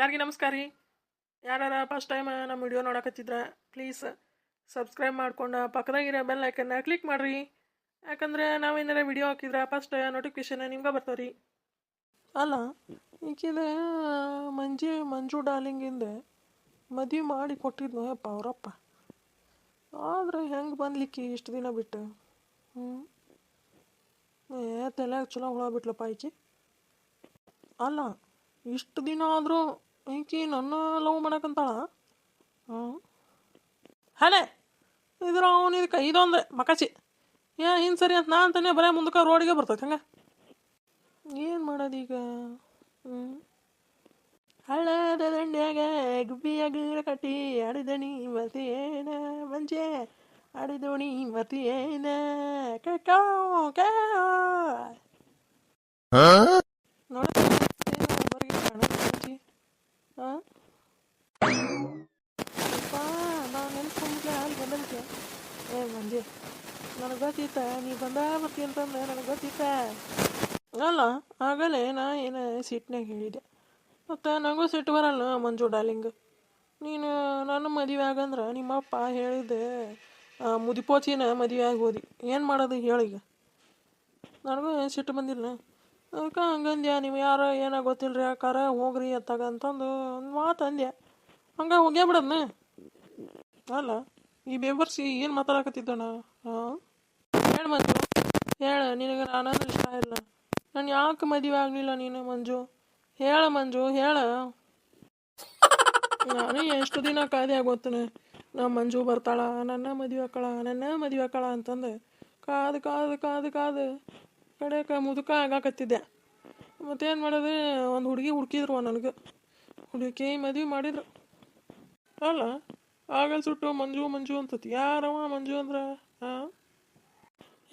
ಎಲ್ಲರಿಗೂ ನಮಸ್ಕಾರ ರೀ. ಯಾರು ಫಸ್ಟ್ ಟೈಮ್ ನಮ್ಮ ವಿಡಿಯೋ ನೋಡಕತ್ತಿದ್ರ ಪ್ಲೀಸ್ ಸಬ್ಸ್ಕ್ರೈಬ್ ಮಾಡ್ಕೊಂಡು ಪಕ್ಕದಾಗಿರೋ ಬೆಲ್ ಐಕನ್ನ ಕ್ಲಿಕ್ ಮಾಡಿರಿ. ಯಾಕಂದ್ರೆ ನಾವು ಏನಾರ ವಿಡಿಯೋ ಹಾಕಿದ್ರೆ ಫಸ್ಟ್ ನೋಟಿಫಿಕೇಶನ್ ನಿಮ್ಗೆ ಬರ್ತಾವ್ರಿ. ಅಲ್ಲ ಈಕಿದ ಮಂಜು ಡಾರ್ಲಿಂಗಿಂದ ಮದುವೆ ಮಾಡಿ ಕೊಟ್ಟಿದ್ನು ಅಪ್ಪ ಅವರಪ್ಪ. ಆದ್ರೆ ಹೆಂಗೆ ಬಂದ್ಲಿಕ್ಕಿ ಇಷ್ಟು ದಿನ ಬಿಟ್ಟು ತಲೆಯಾಗ ಚಲೋ ಹುಳ ಬಿಟ್ಲಪ್ಪ ಈಕಿ. ಅಲ್ಲ ಇಷ್ಟು ದಿನ ಆದರೂ ಈಕಿ ನನ್ನ ಲವ್ ಮಾಡಕ್ಕಂತಾಳ. ಹಲೇ ಇದ್ರ ಅವನು ಇದಕ್ಕೆ ಇದೊಂದು ಮಕಾಚಿ ಹಿಂಗೆ ಸರಿ ಅಂತ ನಾ ಅಂತಾನೆ ಬರೀ ಮುಂದಕ್ಕೆ ರೋಡಿಗೆ ಬರ್ತೈತೆ ಹಂಗೆ. ಏನು ಮಾಡೋದೀಗ? ಹಳ್ಳದ ದಂಡ್ಯಾಗ ಗುಬ್ಬಿಯ ಗೀಳ ಕಟ್ಟಿ ಆಡಿದಣಿ ಮತಿಯೇನ ಮಂಜೆ ಆಡಿದೋಣಿ ಮತಿಯೇನ ನೋಡ ನಾನು ನೆನ್ಸ್ಕೊಂಡ್ಬಿಟ್ಲೆ ಅಲ್ಲಿ ಬಂದಕ್ಕೆ. ಮಂಜೆ ನನಗೆ ಗೊತ್ತಿತ್ತ ನೀ ಬರ್ತಿ ಅಂತಂದ್ರೆ ನನಗೆ ಗೊತ್ತಿತ್ತ. ಅಲ್ಲ ಆಗಲೇ ನಾ ಏನು ಸಿಟ್ನಾಗ ಹೇಳಿದೆ. ಮತ್ತು ನನಗೂ ಸಿಟ್ಟು ಬರಲ್ಲ ಮಂಜು ಡಾರ್ಲಿಂಗ್. ನೀನು ನನ್ನ ಮದುವೆ ಆಗಂದ್ರೆ ನಿಮ್ಮಪ್ಪ ಹೇಳಿದ್ದೆ ಮುದಿಪೋಚಿನ ಮದುವೆ ಆಗೋದಿ. ಏನು ಮಾಡೋದು ಹೇಳೀಗ? ನನಗೂ ಸಿಟ್ಟು ಬಂದಿಲ್ಲ. ಅದಕ್ಕೆ ಹಂಗಂದ್ಯ ನೀವು ಯಾರು ಏನೋ ಗೊತ್ತಿಲ್ಲರಿ ಯಾಕಾರ ಹೋಗ್ರಿ ಅತ್ತಾಗ ಅಂತಂದು ಒಂದು ಮಾತು ಅಂದ್ಯ. ಹಂಗೆ ಹೋಗ್ಯಾ ಬಿಡದ್ನ. ಅಲ್ಲ ಈ ಬೇಬರ್ಸಿ ಏನು ಮಾತಾಡಕತ್ತಿದ್ದಣ? ಹೇಳು ಮಂಜು ಹೇಳ, ನಿನಗೆ ನಾನಂದ್ರೆ ಇಷ್ಟ ಇಲ್ಲ. ನಾನು ಯಾಕೆ ಮದುವೆ ಆಗಲಿಲ್ಲ ನೀನು ಮಂಜು? ಹೇಳ ಮಂಜು ಹೇಳ. ನಾನು ಎಷ್ಟು ದಿನ ಕಾದೆ ಆಗೋತ್ತನೆ ನಮ್ಮ ಮಂಜು ಬರ್ತಾಳ, ನನ್ನ ಮದುವೆ ಆಕಳ ಅಂತಂದು ಕಾದು ಕಾದು ಕಾದು ಕಾದು ಕಡೆಕ ಮುದುಕ ಆಗಾಕತ್ತಿದ್ದೆ. ಮತ್ತೇನು ಮಾಡೋದು? ಒಂದು ಹುಡುಗಿ ಹುಡುಕಿದ್ರು ನನಗೆ. ಹುಡುಕಿ ಮದುವೆ ಮಾಡಿದ್ರು. ಅಲ್ಲ ಆಗಲ್ ಸುಟ್ಟು ಮಂಜು ಮಂಜು ಅಂತತಿ. ಯಾರವ ಮಂಜು ಅಂದ್ರೆ?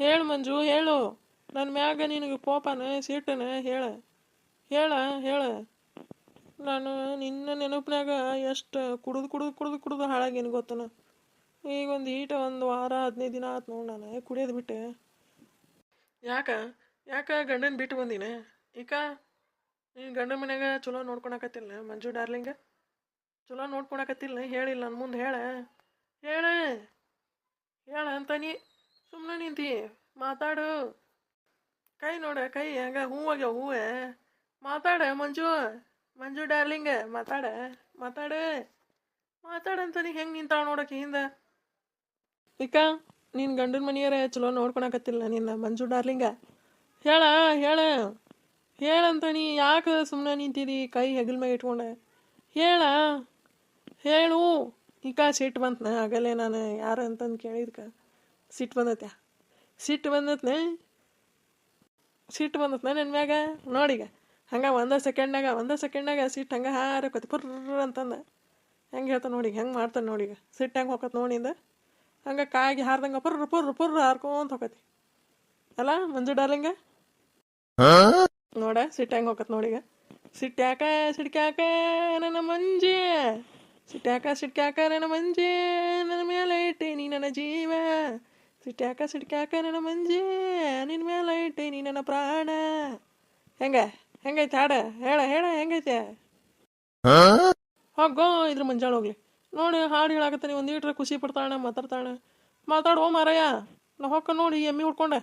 ಹೇಳು ಮಂಜು ಹೇಳು. ನನ್ನ ಮ್ಯಾಗ ನಿನಗೆ ಕೋಪನ ಸಿಟ್ಟನ ಹೇಳ. ನಾನು ನಿನ್ನ ನೆನಪಿನಾಗ ಎಷ್ಟು ಕುಡಿದು ಹಾಳಾಗೇನು ಗೊತ್ತನ. ಈಗ ಒಂದು ವಾರ 15 ದಿನ ಆಯ್ತು ನೋಡಿ ನಾನು ಕುಡಿಯೋದು ಬಿಟ್ಟೆ. ಯಾಕ ಗಂಡನ ಬಿಟ್ಟು ಬಂದಿನ? ಈಕ ನೀನು ಗಂಡನ ಮನ್ಯಾಗ ಚಲೋ ನೋಡ್ಕೊಳಕತ್ತಿಲ್ಲ ಮಂಜು ಡಾರ್ಲಿಂಗ? ಚಲೋ ನೋಡ್ಕೊಳಕತ್ತಿಲ್ಲ? ಹೇಳಿಲ್ಲ ನನ್ನ ಮುಂದೆ ಹೇಳ ಅಂತಾನಿ. ಸುಮ್ಮನೆ ನಿಂತಿ ಮಾತಾಡು. ಕೈ ನೋಡ ಕೈ ಹಂಗ ಹೂವಾಗ್ಯಾವ ಹೂವೆ. ಮಾತಾಡ ಮಂಜು ಡಾರ್ಲಿಂಗ ಮಾತಾಡಂತಾನಿ. ಹೆಂಗೆ ನಿಂತಾಳ ನೋಡಕ್ಕೆ ಹಿಂದೆ. ಈಕ ನೀನು ಗಂಡನ ಮನೆಯರ ಚಲೋ ನೋಡ್ಕೊಳಕತ್ತಿಲ್ಲ ನಿನ್ನ ಮಂಜು ಡಾರ್ಲಿಂಗ? ಹೇಳಂತಾನಿ. ಯಾಕೆ ಸುಮ್ಮನೆ ನಿಂತಿದಿ ಕೈ ಹೆಗಲ ಮ್ಯಾಗ ಇಟ್ಕೊಂಡೆ? ಹೇಳು. ಈಕ ಸಿಟ್ಟು ಬಂತನ ಆಗಲೇ ನಾನು ಯಾರು ಅಂತಂದು ಕೇಳಿದ್ಕ ಸಿಟ್ಟು ಬಂದತ್ನೆ ನನ್ನ ಮ್ಯಾಗ ನೋಡೀಗ. ಹಂಗೆ ಒಂದೇ ಸೆಕೆಂಡ್ನಾಗ ಸಿಟ್ಟು ಹಂಗೆ ಹಾರಕತಿ ಪುರ್ರ ಅಂತಂದ. ಹೆಂಗೆ ಹೇಳ್ತಾನೆ ನೋಡಿ, ಹೆಂಗೆ ಮಾಡ್ತಾನೆ ನೋಡೀಗ. ಸಿಟ್ಟು ಹೆಂಗೆ ಹೋಗತ್ತೆ ನೋಡಿಂದ ಹಂಗೆ ಕಾಗಿ ಹಾರ್ದಂಗೆ ಪುರ್ರ ಹಾರ್ಕೊಂತ ಹೋಗತಿ ಅಲ್ಲ ಮಂಜು ಡಾರ್ಲಿಂಗ? ನೋಡ ಸಿಟ್ಟು ಹೆಂಗೆ ಹೋಗತ್ತೆ ನೋಡೀಗ. ಸಿಟ್ಟ್ಯಾಕ ನನ್ನ ಮಂಜೆ, ಸಿಟ್ಟ್ಯಾಕ ನನ್ನ ಮಂಜೆ, ನನ್ನ ಮೇಲೆ ಇಟ್ಟೆ ನೀ ನನ್ನ ಜೀವ. ಸಿಟ್ಟ್ಯಾಕ ನನ್ನ ಮಂಜೆ, ನಿನ್ನ ಮೇಲೆ ಇಟ್ಟೆ ನೀ ನನ್ನ ಪ್ರಾಣ. ಹೆಂಗೈತೆ ಹಾಡ? ಹೇಳ ಹೆಂಗೈತೆ? ಹೋಗೋ ಇದ್ರ ಮಂಜಾಳ ಹೋಗ್ಲಿ ನೋಡಿ. ಹಾಡು ಹೇಳಾಕತ್ತಾನೆ ಒಂದೀಟ್ರೆ ಖುಷಿ ಪಡ್ತಾಳ, ಮಾತಾಡುವ ಮಾರಾಯ. ನಾ ಹೊಕ್ಕ ನೋಡಿ ಎಮ್ಮಿ ಹುಡ್ಕೊಂಡೆ.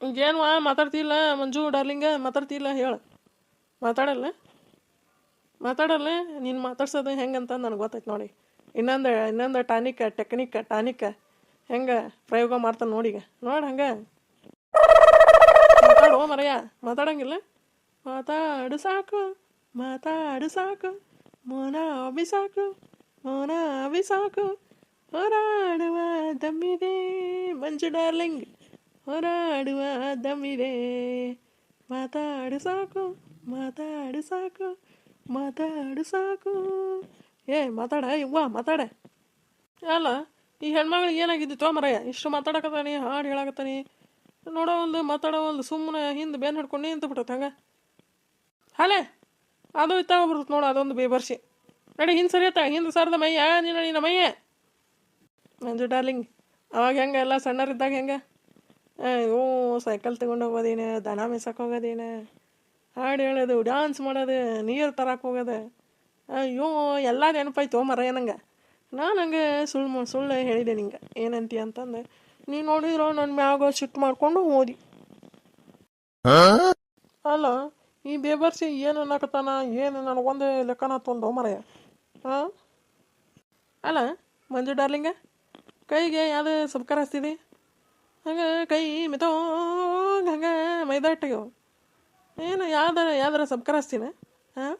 ಈಗೇನು ಮಾತಾಡ್ತಿಲ್ಲ ಮಂಜು ಡಾರ್ಲಿಂಗ? ಮಾತಾಡ್ತಿಲ್ಲ ಹೇಳು. ಮಾತಾಡಲ್ಲ ನೀನು ಮಾತಾಡ್ಸೋದು ಹೆಂಗಂತ ನನಗೆ ಗೊತ್ತೈತೆ ನೋಡಿ. ಇನ್ನೊಂದು ಟಾನಿಕ್ ಹೆಂಗೆ ಪ್ರಯೋಗ ಮಾಡ್ತಾನೆ ನೋಡೀಗ. ನೋಡಿ ಹಂಗೆ ಮಾತಾಡುವ ಮರಯ್ಯ. ಮಾತಾಡಂಗಿಲ್ಲ? ಮಾತಾಡು ಸಾಕು ಮೋನ ಅಭಿಸಾಕು ಹೋರಾಡುವ ದಮ್ಮಿದೆ ಮಂಜು ಡಾರ್ಲಿಂಗ್, ಹೋರಾಡುವ ದಮ್ಮಿದೆ. ಮಾತಾಡು ಸಾಕು ಮಾತಾಡ. ಅಲ್ಲ ಈ ಹೆಣ್ಮಗಳಿಗೆ ಏನಾಗಿದ್ದಿತ್ತು ಮರಯ್ಯ? ಇಷ್ಟು ಮಾತಾಡಕತ್ತಾನೆ, ಹಾಡು ಹೇಳಾಕತ್ತಾನೆ. ನೋಡೋ ಒಂದು ಸುಮ್ಮನೆ ಹಿಂದೆ ಬೇನ್ ಹಿಡ್ಕೊಂಡು ನಿಂತು ಬಿಟ್ಟೈತೆ ಹಂಗೆ. ಹಲೇ ಅದು ಇತ್ತಾಗ ಬರ್ತದೆ ನೋಡು, ಅದೊಂದು ಬೇಬರ್ಸಿ. ನಡಿ ಹಿಂದೆ ಸರಿಯತ್ತ, ಹಿಂದೆ ಸರ್ದ ಮೈಯ ನಿನ್ನ ಮೈಯ ಮಂಜು ಡಾರ್ಲಿಂಗ್. ಅವಾಗ ಹೆಂಗೆ ಎಲ್ಲ ಸಣ್ಣರಿದ್ದಾಗ ಹೆಂಗೆ ಸೈಕಲ್ ತಗೊಂಡು ಹೋಗೋದೇನು, ದನ ಮೇಯ್ಸಕ್ಕೆ ಹೋಗೋದೇನು, ಹಾಡು ಹೇಳೋದು, ಡ್ಯಾನ್ಸ್ ಮಾಡೋದು, ನೀರು ತರಕ್ಕೆ ಹೋಗೋದು, ಅಯ್ಯೋ ಎಲ್ಲ ನೆನಪಾಯ್ತು ಮರ ನಂಗೆ. ನಾನು ಹಂಗೆ ಸುಳ್ಳು ಹೇಳಿದೆ ನಿಂಗೆ ಏನಂತಿ ಅಂತಂದೆ. ನೀನು ನೋಡಿದ್ರು ನನ್ನ ಮ್ಯಾಗ ಸಿಟ್ಟು ಮಾಡ್ಕೊಂಡು ಓದಿ. ಅಲ್ಲ ಈ ಬೇಬರ್ಸಿ ಏನು ಅನ್ನಕತ್ತಾನ, ಏನು ನನಗೊಂದು ಲೆಕ್ಕನ ತೊಂದು ಮರೆಯ. ಹಾಂ ಅಲ್ಲ ಮಂಜು ಡಾರ್ಲಿಂಗ, ಕೈಗೆ ಯಾವ್ದು ಸಬ್ಕಾರ ಹಚ್ತಿದಿ ಹಂಗೆ ಕೈ ಮಿತೋ ಹಂಗೆ ಮೈದಾ ಇಟ್ಟಿಗೆ ಏನು ಯಾವ್ದಾರ ಸಬ್ಕಾರ ಹಚ್ತೀನ? ಹಾಂ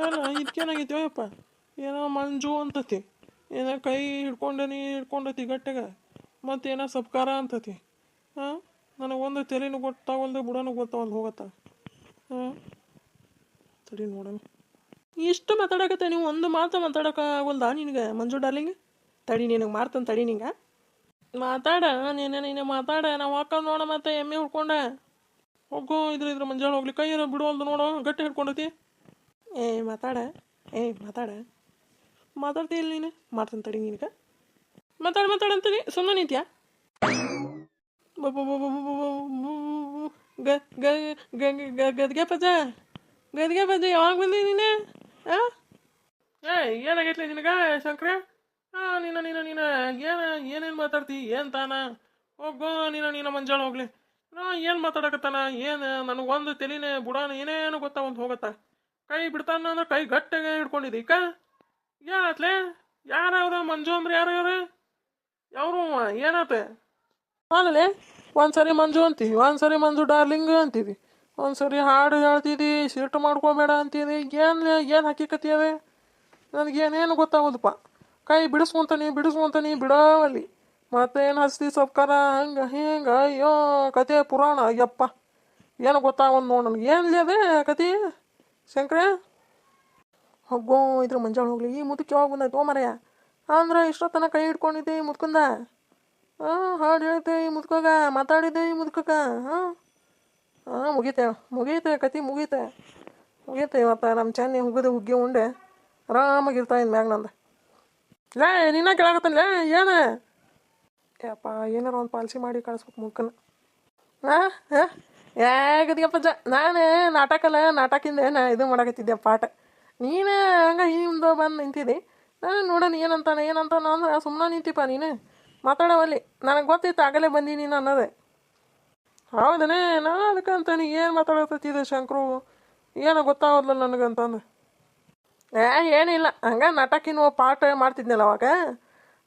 ಅಲ್ಲ ಇದಕ್ಕೇನಾಗೈತಿವಪ್ಪ, ಏನೋ ಮಂಜು ಅಂತತಿ, ಏನೋ ಕೈ ಹಿಡ್ಕೊಂಡತಿ ಗಟ್ಟೆಗ, ಮತ್ತೇನೋ ಸಬ್ಕಾರ ಅಂತತಿ. ಹಾಂ ನನಗೊಂದು ತಲೆನೂ ಗೊತ್ತಾಗಲ್ದು ಬುಡನೂ ಗೊತ್ತಾಗಲ್ದು ಹೋಗತ್ತ. ಹಾಂ ತಡಿ ನೋಡೋಣ. ಇಷ್ಟು ಮಾತಾಡಕತ್ತೆ ನೀವು ಒಂದು ಮಾತು ಮಾತಾಡೋಕ್ಕಾಗಲ್ದಾ ನಿನಗೆ ಮಂಜು ಡಾರ್ಲಿಂಗ್? ತಡಿ ನಿನಗೆ ಮಾಡ್ತಾನೆ ತಡಿ ನಿಂಗೆ. ಮಾತಾಡ ನೀನು ಮಾತಾಡ. ನಾವು ಹಾಕೋದು ನೋಡ ಮತ್ತೆ ಎಮ್ಮೆ ಹುಡ್ಕೊಂಡೆ ಹೋಗೋ ಇದ್ರ ಮಂಜಾಳ ಹೋಗ್ಲಿ, ಕೈ ಬಿಡುವಲ್ದು ನೋಡೋ ಗಟ್ಟಿ ಹಿಡ್ಕೊಂಡತಿ. ಮಾತಾಡ ಮಾತಾಡ್ತೀ ಇಲ್ಲ ನೀನು? ಮಾಡ್ತಾನೆ ತಡಿ ನಿನಗೆ. ಮಾತಾಡಂತೀನಿ ಸುಮ್ಮನೆ ನಿಂತ್ಯಾ? ಗದ್ಗೆ ಪಜ್ಜ ಯಾವಾಗ ಬಂದಿ ನೀನು? ಹಾಂ ಏನಾಗೈತ್ಲಿ ನಿನಗ ಶಂಕ್ರ? ಹಾಂ ನೀನು ಏನೇನು ಮಾತಾಡ್ತಿ ಏನು ತಾನ? ಹೋಗೋ ನೀನು ಮಂಜಾಳ ಹೋಗ್ಲಿ. ಏನು ಮಾತಾಡಕತ್ತಾನ ಏನು? ನನಗೊಂದು ತಲೆನೇ ಬುಡಾನ ಏನೇನು ಗೊತ್ತಾಗೊಂದು ಹೋಗತ್ತ. ಕೈ ಬಿಡ್ತಾನ ಅಂದ್ರೆ ಕೈ ಗಟ್ಟಿಗೆ ಹಿಡ್ಕೊಂಡಿದ್ದಿ ಈಗ. ಏನಾತ್ಲೆ? ಯಾರವ್ರ ಮಂಜು ಅಂದ್ರೆ ಯಾರು ಇವ್ರು? ಯಾರು ಏನಾತ? ಆಮೇಲೆ ಒಂದ್ಸರಿ ಮಂಜು ಅಂತೀವಿ, ಒಂದ್ಸರಿ ಮಂಜು ಡಾರ್ಲಿಂಗ್ ಅಂತೀವಿ, ಒಂದ್ಸರಿ ಹಾಡು ಹೇಳ್ತಿದ್ದಿ, ಸಿಟ್ಟು ಮಾಡ್ಕೋಬೇಡ ಅಂತೀವಿ. ಏನು ಹಕ್ಕಿಕತಿ ಅದೇ ನನಗೇನೇನು ಗೊತ್ತಾಗೋದಪ್ಪ. ಕೈ ಬಿಡಿಸ್ಕೊಂತಾನಿ ಬಿಡೋವಲ್ಲಿ, ಮತ್ತೇನು ಹಚ್ತಿ ಸಬ್ಕಾರ ಹಂಗೆ ಹಿಂಗೆ. ಅಯ್ಯೋ ಕತೆ ಪುರಾಣ ಅಯ್ಯಪ್ಪ, ಏನು ಗೊತ್ತಾಗೋದು ನೋಡಿ ನನಗೆ. ಏನ್ಲಿ ಅದೇ ಕತೆ ಶಂಕ್ರ? ಹೋಗೋ ಇದ್ರ ಮಂಜಾಳ ಹೋಗ್ಲಿ. ಈ ಮುದಕ್ಕೆ ಯಾವಾಗ ಬಂದಾಯ್ತು ಮರೆಯ? ಅಂದ್ರೆ ಇಷ್ಟೊತ್ತನ ಕೈ ಹಿಡ್ಕೊಂಡಿದ್ದೆ ಈ ಮುದ್ಕಂದ. ಹಾಡು ಹೇಳ್ತೆ ಈ ಮುದ್ಕೋಗ, ಮಾತಾಡಿದ್ದೆ ಈ ಮುದ್ಕಕ್ಕ. ಮುಗೀತೆ ಕತಿ ಮುಗೀತೆ ಇವತ್ತು ನಮ್ಮ ಚೆನ್ನಿ ಹುಗ್ಗಿ ಉಂಡೆ ಆರಾಮಾಗಿರ್ತಾ ಇನ್ ಮ್ಯಾಗ ನಂದು. ಲೇ ನಿನ್ನ ಕೇಳಾಕತ್ತನ್ಲೇ ಏನು? ಯಪ್ಪ ಏನಾರ ಒಂದು ಪಾಲಿಸಿ ಮಾಡಿ ಕಳಿಸ್ಬೇಕು ಮುಖನ. ಗದಿಗಪ್ಪಜ್ಜ, ನಾನು ನಾಟಕಿಂದ ಇದು ಮಾಡಕತ್ತಿದ್ದೆ ಪಾಠ. ನೀನು ಹಂಗೆ ಹಿಂದೆ ಬಂದು ನಿಂತಿದ್ದಿ. ನಾನು ನೋಡೋಣ ಏನಂತಾನೆ ಅಂದ್ರೆ ಸುಮ್ಮನೆ ನಿಂತಿಪ್ಪ ನೀನು ಮಾತಾಡೋವಲ್ಲಿ. ನನಗೆ ಗೊತ್ತಿತ್ತು ಆಗಲೇ ಬಂದೀನಿ ನೀನು ಅನ್ನೋದೇ. ಹೌದನೇ? ನಾನು ಅದಕ್ಕಂತಾನೆ ಏನು ಮಾತಾಡಕತ್ತಿದ್ದೆ ಶಂಕ್ರು, ಏನೋ ಗೊತ್ತಾಗೋದ್ಲ ನನಗಂತಂದು. ಏನಿಲ್ಲ ಹಂಗೆ ನಾಟಕಿನ ಪಾಠ ಮಾಡ್ತಿದ್ನಲ್ಲ ಅವಾಗ,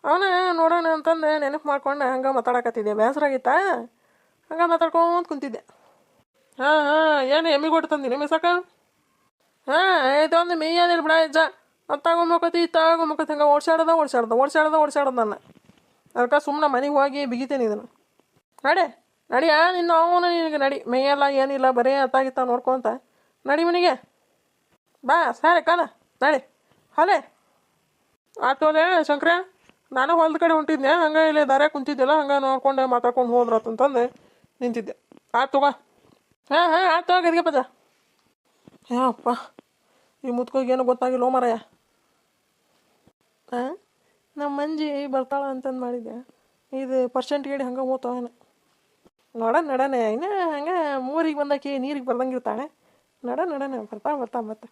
ಅವನ ನೋಡೋಣ ಅಂತಂದು ನೆನಪು ಮಾಡ್ಕೊಂಡು ಹಂಗೆ ಮಾತಾಡಕತ್ತಿದ್ದೆ. ಬೇಸರಾಗಿತ್ತಾ ಹಂಗೆ ಮಾತಾಡ್ಕೊಂತ ಕುಂತಿದ್ದೆ. ಏನು ಎಮ್ಮಿಗೆ ಕೊಟ್ಟು ತಂದಿನಿ ಮಿಸಕ? ಇದೊಂದು ಮೇಯ್ಯದಿಲ್ಲ ಬಿಡ ಅಜ್ಜ. ಅದು ತಗೊಂಬಕತಿ ಹಂಗೆ ಓಡ್ಸಾಡೋದು ನನ್ನ. ಅದಕ್ಕೆ ಸುಮ್ಮನೆ ಮನೆಗೆ ಹೋಗಿ ಬಿಗಿತೇನೆ ಇದನ್ನು. ನಡಿಯಾ ನಿನ್ನ ಅವನು ನಿನಗೆ ನಡಿ. ಮೇಯಲ್ಲ ಏನಿಲ್ಲ ಬರೀ ಅತ್ತಾಗಿತ್ತ ನೋಡ್ಕೊಂತ ನಡಿ ಮನೆಗೆ ಬಾ. ಸರಿ ಕಾಲ ನಡಿ. ಹಲೇ ಆತೋಲೆ ಶಂಕ್ರ, ನಾನು ಹೊಲ್ದ ಕಡೆ ಹೊಂಟಿದ್ನೆ, ಹಂಗೆ ಇಲ್ಲಿ ದಾರ್ಯಾಗ ಕುಂತಿದ್ದೆಲ್ಲ, ಹಂಗೆ ನೋಡ್ಕೊಂಡು ಮಾತಾಡ್ಕೊಂಡು ಹೋದ್ರತ್ತಂತಂದು ನಿಂತಿದ್ದೆ. ಆಯ್ತು ತಗೋ. ಆಯ್ತು ಗದಿಗೆ ಪದ. ಅಪ್ಪ ಈ ಮುತ್ಕೋಗೇನು ಗೊತ್ತಾಗಿಲ್ಲ ಮಾರಾಯ. ನಮ್ಮ ಮಂಜಿ ಬರ್ತಾಳ ಅಂತಂದು ಮಾಡಿದ್ದೆ, ಇದು ಪರ್ಸೆಂಟ್ಗೇಡಿ ಹಂಗೆ ಹೋಗ್ತಾವೇನೆ. ನೋಡೋಣ ಇನ್ನು ಹಂಗೆ 3ಗೆ ಬಂದಾಕಿ ನೀರಿಗೆ ಬರ್ದಂಗೆ ಇರ್ತಾಳೆ. ನೋಡೋಣ ಬರ್ತಾ ಮತ್ತೆ.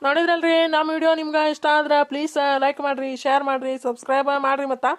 ನೋಡಿದ್ರಲ್ರಿ ನಮ್ಮ ವಿಡಿಯೋ ನಿಮ್ಗೆ ಇಷ್ಟ ಆದ್ರೆ ಪ್ಲೀಸ್ ಲೈಕ್ ಮಾಡಿರಿ, ಶೇರ್ ಮಾಡಿರಿ, ಸಬ್ಸ್ಕ್ರೈಬ್ ಮಾಡಿರಿ. ಮತ್ತು